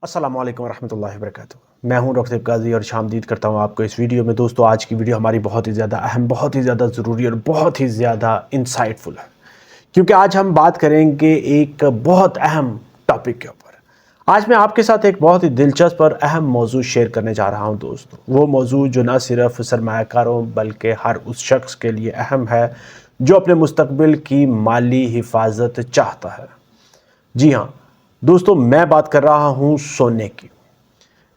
अस्सलाम वालेकुम रहमतुल्लाहि वबरकातुहू। मैं हूं डॉक्टर गाजी और शामदीद करता हूं आपको इस वीडियो में। दोस्तों, आज की वीडियो हमारी बहुत ही ज़्यादा अहम, बहुत ही ज़्यादा ज़रूरी और बहुत ही ज़्यादा इंसाइटफुल है, क्योंकि आज हम बात करेंगे एक बहुत अहम टॉपिक के ऊपर। आज मैं आपके साथ एक बहुत ही दिलचस्प और अहम मौजू शेयर करने जा रहा हूं दोस्तों। वो मौजू जो ना सिर्फ सरमायाकारों बल्कि हर उस शख्स के लिए अहम है जो अपने मुस्तकबिल की माली हिफाजत चाहता है। जी हाँ दोस्तों, मैं बात कर रहा हूँ सोने की।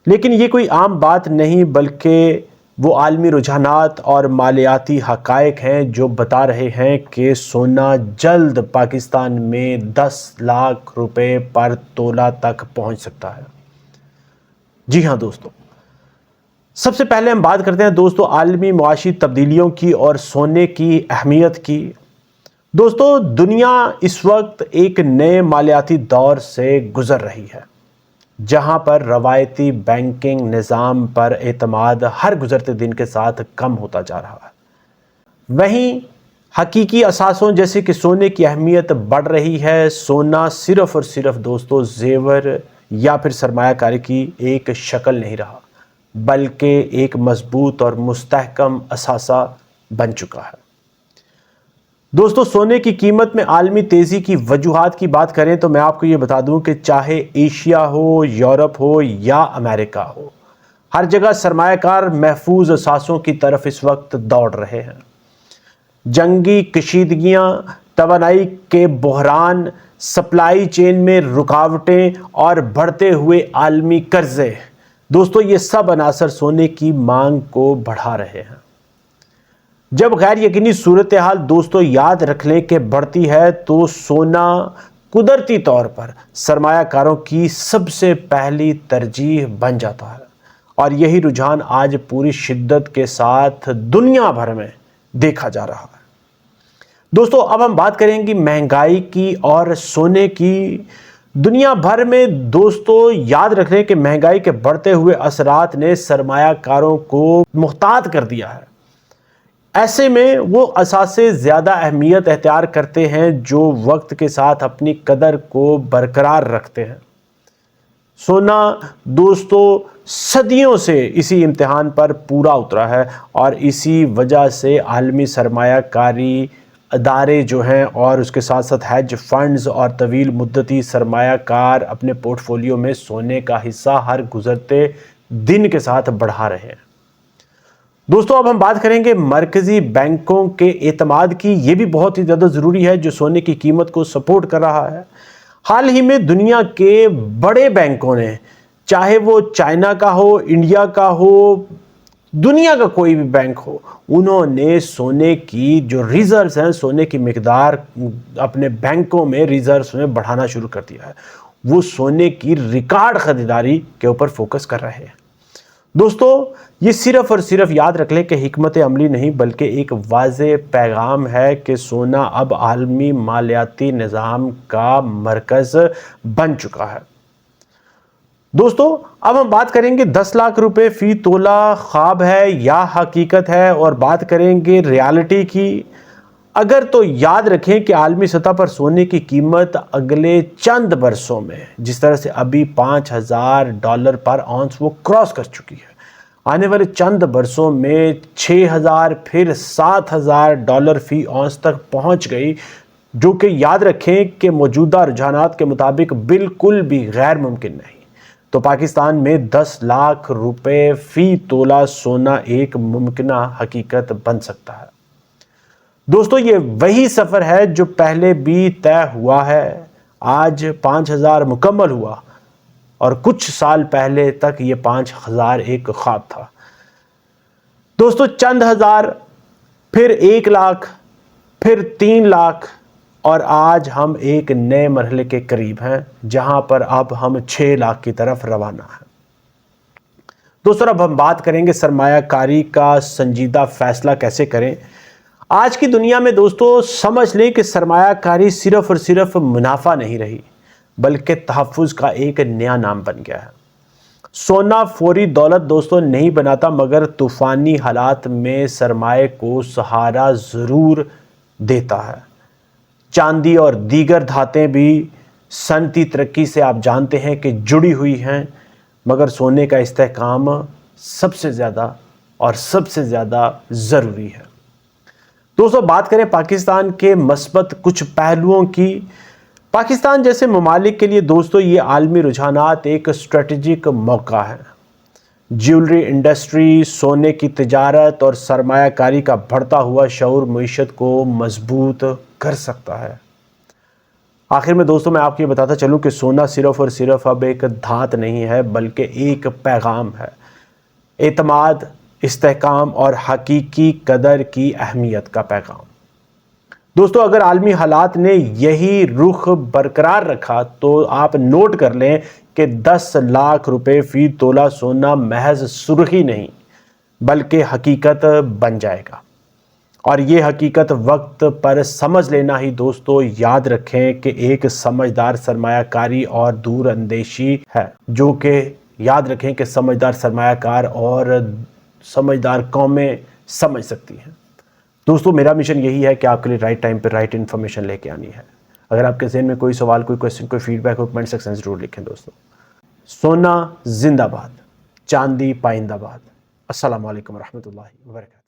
लेकिन ये कोई आम बात नहीं, बल्कि वो आलमी रुझानात और मालियाती हक़ाइक़ हैं जो बता रहे हैं कि सोना जल्द पाकिस्तान में 10 लाख रुपए पर तोला तक पहुँच सकता है। जी हाँ दोस्तों, सबसे पहले हम बात करते हैं दोस्तों आलमी मुआशी तब्दीलियों की और सोने की अहमियत की। दोस्तों, दुनिया इस वक्त एक नए मालियाती दौर से गुज़र रही है, जहां पर रवायती बैंकिंग निज़ाम पर एतमाद हर गुज़रते दिन के साथ कम होता जा रहा है। वहीं हकीकी असासों जैसे कि सोने की अहमियत बढ़ रही है। सोना सिर्फ़ और सिर्फ दोस्तों ज़ेवर या फिर सरमायाकारी की एक शक्ल नहीं रहा, बल्कि एक मजबूत और मुस्तहकम असासा बन चुका है। दोस्तों, सोने की कीमत में आलमी तेज़ी की वजूहात की बात करें तो मैं आपको ये बता दूं कि चाहे एशिया हो, यूरोप हो या अमेरिका हो, हर जगह सरमायाकार महफूज असासों की तरफ इस वक्त दौड़ रहे हैं। जंगी कशीदगियाँ, तवानाई के बहरान, सप्लाई चेन में रुकावटें और बढ़ते हुए आलमी कर्जे, दोस्तों ये सब अनासर सोने की मांग को बढ़ा रहे हैं। जब गैर यकीनी सूरत हाल दोस्तों याद रख लें कि बढ़ती है, तो सोना कुदरती तौर पर सरमायाकारों की सबसे पहली तरजीह बन जाता है। और यही रुझान आज पूरी शिद्दत के साथ दुनिया भर में देखा जा रहा है। दोस्तों, अब हम बात करेंगे महंगाई की और सोने की। दुनिया भर में दोस्तों याद रख लें कि महंगाई के बढ़ते हुए असरात ने सरमायाकारों को मुहतात कर दिया है। ऐसे में वो असासे ज़्यादा अहमियत अख्तियार करते हैं जो वक्त के साथ अपनी कदर को बरकरार रखते हैं। सोना दोस्तों सदियों से इसी इम्तिहान पर पूरा उतरा है, और इसी वजह से आलमी सरमायाकारी अदारे जो हैं और उसके साथ साथ हेज फंड्स और तवील मुद्दती सरमायाकार अपने पोर्टफोलियो में सोने का हिस्सा हर गुजरते दिन के साथ बढ़ा रहे हैं। दोस्तों, अब हम बात करेंगे मरकज़ी बैंकों के एतमाद की। ये भी बहुत ही ज़्यादा ज़रूरी है जो सोने की कीमत को सपोर्ट कर रहा है। हाल ही में दुनिया के बड़े बैंकों ने, चाहे वो चाइना का हो, इंडिया का हो, दुनिया का कोई भी बैंक हो, उन्होंने सोने की जो रिज़र्व्स हैं, सोने की मिकदार अपने बैंकों में रिज़र्व्स में बढ़ाना शुरू कर दिया है। वो सोने की रिकॉर्ड ख़रीदारी के ऊपर फोकस कर रहे हैं। दोस्तों, ये सिर्फ और सिर्फ याद रख लें कि हिकमत अमली नहीं, बल्कि एक वाज़े पैगाम है कि सोना अब आलमी मालियाती निज़ाम का मरकज़ बन चुका है। दोस्तों, अब हम बात करेंगे 10 लाख रुपए फ़ी तोला ख्वाब है या हकीकत है, और बात करेंगे रियलिटी की। अगर तो याद रखें कि आलमी सतह पर सोने की कीमत अगले चंद बरसों में जिस तरह से अभी $5000 पर आउंस वो क्रॉस कर चुकी है, आने वाले चंद बरसों में 6000 फिर $7000 फ़ी आउंस तक पहुंच गई, जो कि याद रखें कि मौजूदा रुझानात के मुताबिक बिल्कुल भी गैर मुमकिन नहीं। तो पाकिस्तान में 10 लाख रुपए फ़ी तोला सोना एक मुमकिना हकीकत बन सकता है। दोस्तों, ये वही सफ़र है जो पहले भी तय हुआ है। आज 5000 मुकम्मल हुआ, और कुछ साल पहले तक ये 5000 एक ख्वाब था। दोस्तों, चंद हज़ार, फिर 1 लाख, फिर 3 लाख, और आज हम एक नए मरहले के करीब हैं, जहां पर अब हम 6 लाख की तरफ रवाना हैं। दोस्तों, अब हम बात करेंगे सरमायाकारी का संजीदा फैसला कैसे करें। आज की दुनिया में दोस्तों समझ लें कि सरमायाकारी सिर्फ और सिर्फ मुनाफा नहीं रही, बल्कि तहफ़्फ़ुज़ का एक नया नाम बन गया है। सोना फौरी दौलत दोस्तों नहीं बनाता, मगर तूफ़ानी हालात में सरमाए को सहारा ज़रूर देता है। चांदी और दीगर धातें भी صنعتی ترقی سے آپ جانتے ہیں کہ جڑی ہوئی ہیں، مگر سونے کا استحکام سب سے زیادہ ضروری ہے۔ دوستو بات کریں پاکستان کے مثبت کچھ پہلوؤں کی، پاکستان جیسے ممالک کے لیے دوستو یہ عالمی رجحانات ایک اسٹریٹجک موقع ہے۔ جیولری انڈسٹری، سونے کی تجارت اور سرمایہ کاری کا بڑھتا ہوا شعور معیشت کو مضبوط کر سکتا ہے۔ آخر میں دوستو میں آپ کو یہ بتاتا چلوں کہ سونا صرف اور صرف اب ایک دھات نہیں ہے، بلکہ ایک پیغام ہے، اعتماد، استحکام اور حقیقی قدر کی اہمیت کا پیغام۔ دوستو اگر عالمی حالات نے یہی رخ برقرار رکھا تو آپ نوٹ کر لیں کہ 10 لاکھ روپے فی تولہ سونا محض سرخی نہیں بلکہ حقیقت بن جائے گا، اور یہ حقیقت وقت پر سمجھ لینا ہی دوستو یاد رکھیں کہ ایک سمجھدار سرمایہ کاری اور دور اندیشی ہے، جو کہ یاد رکھیں کہ سمجھدار سرمایہ کار اور سمجھدار قومیں سمجھ سکتی ہیں۔ دوستو میرا مشن یہی ہے کہ آپ کے لیے رائٹ ٹائم پہ رائٹ انفارمیشن لے کے آنی ہے۔ اگر آپ کے ذہن میں کوئی سوال، کوئی کوئسچن، کوئی فیڈ بیک ہو، کمنٹ سیکشن ضرور لکھیں دوستو۔ سونا زندہ باد، چاندی پائندہ باد۔ السلام علیکم ورحمۃ اللہ وبرکاتہ۔